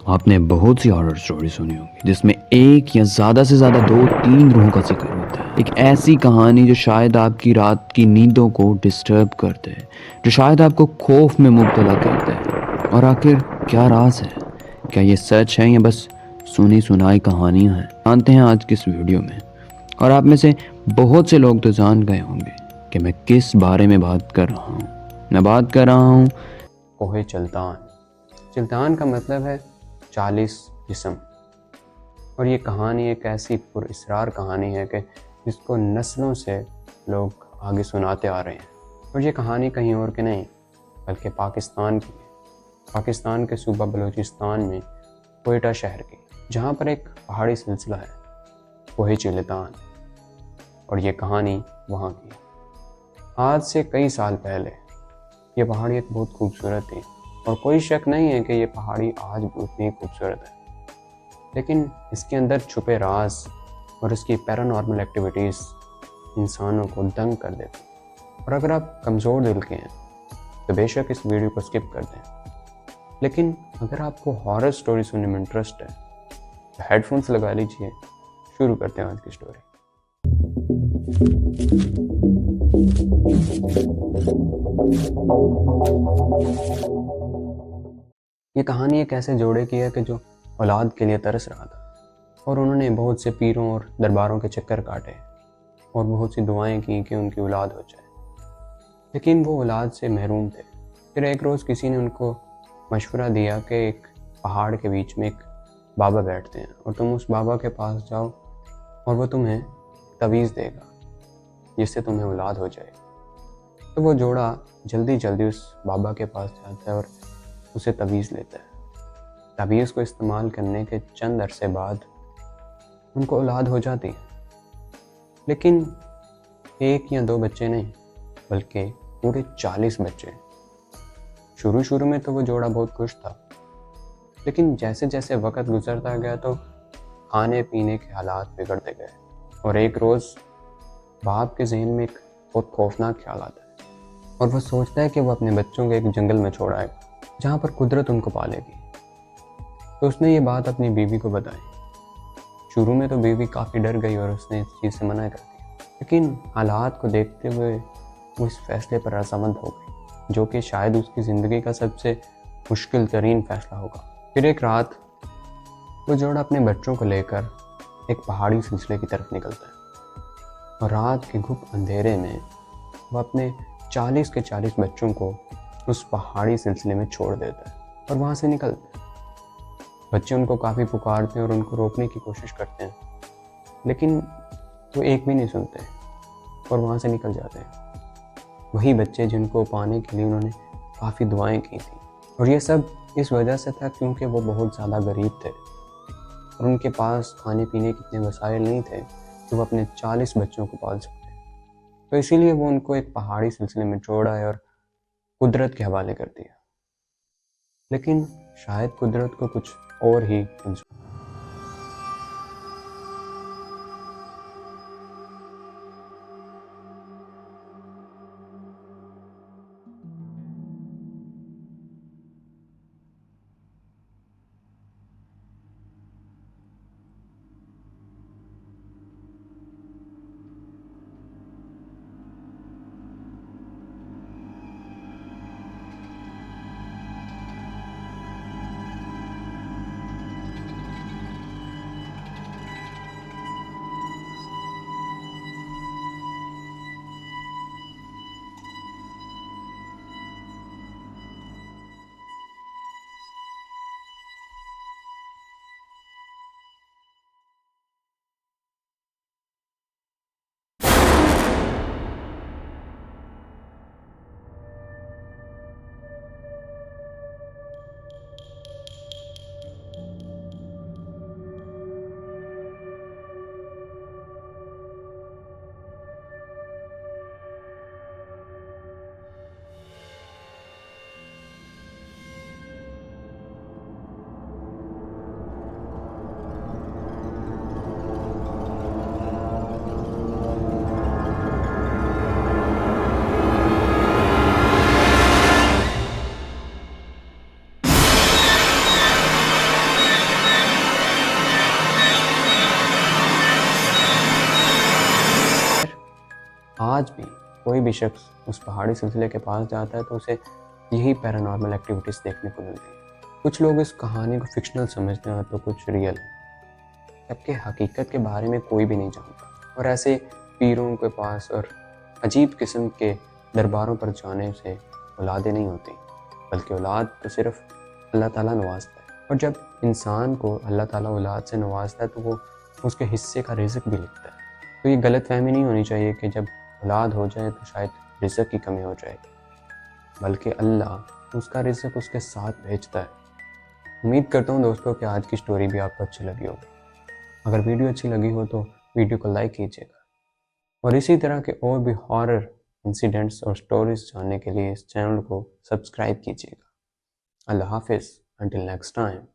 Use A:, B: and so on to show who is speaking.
A: आपने बहुत सी horror story सुनी होगी जिसमें एक या ज़्यादा से ज़्यादा दो तीन ग्रोहों का जिक्र होता है। एक ऐसी कहानी जो शायद आपकी रात की नींदों को डिस्टर्ब कर दे, जो शायद आपको खौफ में मुब्तला कर दे। और आखिर क्या राज है? क्या ये सच है या बस सुनी सुनाई कहानियाँ हैं? जानते हैं आज की इस वीडियो में। और आप में से बहुत से लोग तो जान गए होंगे कि मैं किस बारे में बात कर रहा हूँ। मैं बात कर रहा हूँ कोहे चल्तान। चल्तान का मतलब है 40 जिस्म। और ये कहानी एक ऐसी पुरअसरार कहानी है कि जिसको नस्लों से लोग आगे सुनाते आ रहे हैं। और ये कहानी कहीं और की नहीं बल्कि पाकिस्तान की है। पाकिस्तान के सूबा बलूचिस्तान में कोयटा शहर की, जहाँ पर एक पहाड़ी सिलसिला है कोहे चल्तान। और ये कहानी वहाँ की है। आज से कई साल पहले ये पहाड़ी एक बहुत खूबसूरत थी और कोई शक नहीं है कि ये पहाड़ी आज भी उतनी खूबसूरत है। लेकिन इसके अंदर छुपे राज और इसकी पैरानॉर्मल एक्टिविटीज़ इंसानों को दंग कर देती। और अगर आप कमज़ोर दिल के हैं तो बेशक इस वीडियो को स्किप कर दें। लेकिन अगर आपको हॉरर स्टोरी सुनने में इंटरेस्ट है तो हेडफोन्स लगा लीजिए। शुरू करते हैं आज की स्टोरी। ये कहानी एक ऐसे जोड़े की है कि जो औलाद के लिए तरस रहा था और उन्होंने बहुत से पीरों और दरबारों के चक्कर काटे और बहुत सी दुआएं की कि उनकी औलाद हो जाए, लेकिन वो औलाद से महरूम थे। फिर एक रोज़ किसी ने उनको मशवरा दिया कि एक पहाड़ के बीच में एक बाबा बैठते हैं और तुम उस बाबा के पास जाओ और वो तुम्हें तवीज़ देगा जिससे तुम्हें औलाद हो जाए। तो वो जोड़ा जल्दी जल्दी उस बाबा के पास जाता है और उसे तवीज़ लेता है। तवीज़ को इस्तेमाल करने के चंद अरसे बाद उनको औलाद हो जाती है, लेकिन एक या दो बच्चे नहीं बल्कि पूरे 40 बच्चे। शुरू शुरू में तो वो जोड़ा बहुत खुश था, लेकिन जैसे जैसे वक्त गुजरता गया तो खाने पीने के हालात बिगड़ते गए। और एक रोज़ बाप के जहन में एक बहुत खौफनाक ख्याल आता है और वह सोचता है कि वो अपने बच्चों को एक जंगल में छोड़ आएगा जहाँ पर कुदरत उनको पालेगी। तो उसने ये बात अपनी बीवी को बताई। शुरू में तो बीवी काफ़ी डर गई और उसने इस चीज़ से मना कर दिया, लेकिन हालात को देखते हुए वो इस फैसले पर रजामंद हो गई, जो कि शायद उसकी ज़िंदगी का सबसे मुश्किल तरीन फैसला होगा। फिर एक रात वो जोड़ा अपने बच्चों को लेकर एक पहाड़ी सिलसिले की तरफ निकलता है और रात के गुप्त अंधेरे में वो अपने 40 के 40 बच्चों को उस पहाड़ी सिलसिले में छोड़ देता है और वहाँ से निकलता है। बच्चे उनको काफ़ी पुकारते हैं और उनको रोकने की कोशिश करते हैं, लेकिन वो एक भी नहीं सुनते और वहाँ से निकल जाते हैं। वही बच्चे जिनको पाने के लिए उन्होंने काफ़ी दुआएं की थी। और ये सब इस वजह से था क्योंकि वो बहुत ज़्यादा गरीब थे और उनके पास खाने पीने के इतने वसाइल नहीं थे कि वो अपने 40 बच्चों को पाल सकते। तो इसीलिए वो उनको एक पहाड़ी सिलसिले में छोड़ आए और कुदरत के हवाले कर दिया। लेकिन शायद कुदरत को कुछ और ही मंजूर। आज भी कोई भी शख्स उस पहाड़ी सिलसिले के पास जाता है तो उसे यही पैरानॉर्मल एक्टिविटीज़ देखने को मिलती है। कुछ लोग इस कहानी को फिक्शनल समझते हैं तो कुछ रियल, जबकि हकीकत के बारे में कोई भी नहीं जानता। और ऐसे पीरों के पास और अजीब किस्म के दरबारों पर जाने से औलादें नहीं होती, बल्कि औलाद तो सिर्फ अल्लाह ताला नवाजता है। और जब इंसान को अल्लाह ताला औलाद से नवाजता है तो वो उसके हिस्से का रिज़्क भी लिखता है। तो ये गलतफहमी नहीं होनी चाहिए कि जब औलाद हो जाए तो शायद रिज़्क की कमी हो जाएगी, बल्कि अल्लाह उसका रिज़्क उसके साथ भेजता है। उम्मीद करता हूँ दोस्तों कि आज की स्टोरी भी आपको अच्छी लगी होगी। अगर वीडियो अच्छी लगी हो तो वीडियो को लाइक कीजिएगा और इसी तरह के और भी हॉरर इंसिडेंट्स और स्टोरीज जानने के लिए इस चैनल को सब्सक्राइब कीजिएगा। अल्लाह हाफिज़, until next time.